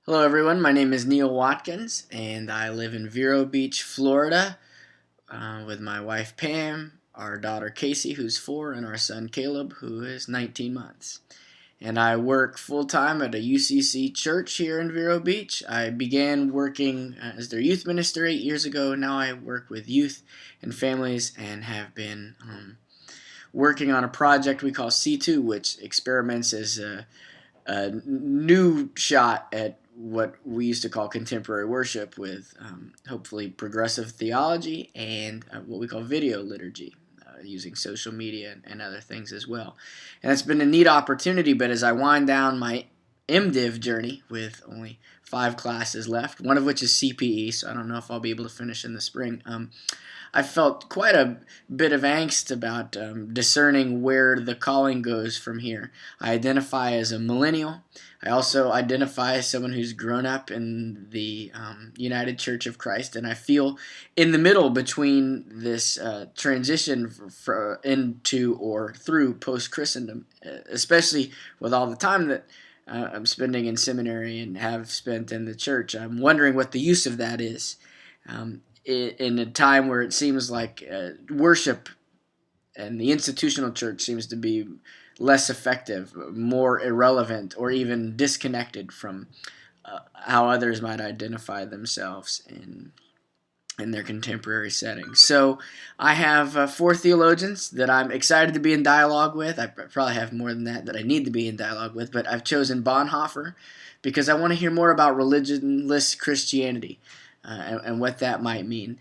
Hello everyone, my name is Neal Watkins and I live in Vero Beach, Florida with my wife Pam, our daughter Casey who's 4, and our son Caleb who is 19 months. And I work full-time at a UCC church here in Vero Beach. I began working as their youth minister 8 years ago. Now I work with youth and families and have been working on a project we call C2, which experiments as a new shot at what we used to call contemporary worship with hopefully progressive theology and what we call video liturgy, using social media and other things as well. And it's been a neat opportunity, but as I wind down my MDiv journey with only 5 classes left, one of which is CPE, so I don't know if I'll be able to finish in the spring, I felt quite a bit of angst about discerning where the calling goes from here. I identify as a millennial. I also identify as someone who's grown up in the United Church of Christ, and I feel in the middle between this transition into or through post-Christendom, especially with all the time that I'm spending in seminary and have spent in the church. I'm wondering what the use of that is. In a time where it seems like worship and the institutional church seems to be less effective, more irrelevant, or even disconnected from how others might identify themselves in their contemporary settings. So I have 4 theologians that I'm excited to be in dialogue with. I probably have more than that I need to be in dialogue with, but I've chosen Bonhoeffer because I want to hear more about religionless Christianity. And what that might mean.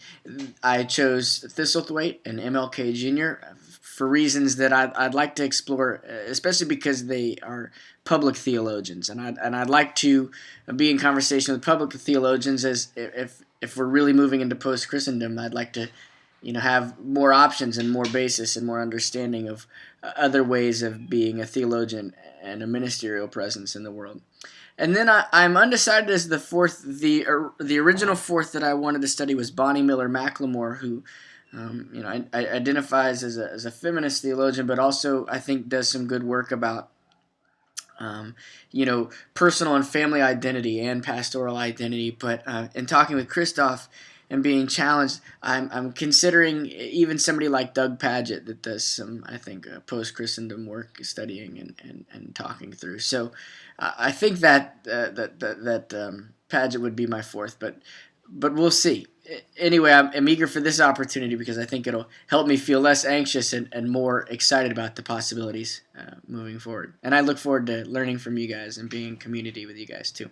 I chose Thistlethwaite and MLK Jr. for reasons that I'd like to explore, especially because they are public theologians, and I'd like to be in conversation with public theologians as if we're really moving into post-Christendom. I'd like to have more options and more basis and more understanding of other ways of being a theologian and a ministerial presence in the world. And then I'm undecided as the 4th. The original 4th that I wanted to study was Bonnie Miller McLemore, who identifies as a feminist theologian, but also I think does some good work about personal and family identity and pastoral identity. But in talking with Christoph and being challenged, I'm considering even somebody like Doug Paget that does some, I think, post-Christendom work, studying and talking through. So I think that Paget would be my 4th, but we'll see. Anyway, I'm eager for this opportunity because I think it'll help me feel less anxious and more excited about the possibilities moving forward. And I look forward to learning from you guys and being in community with you guys too.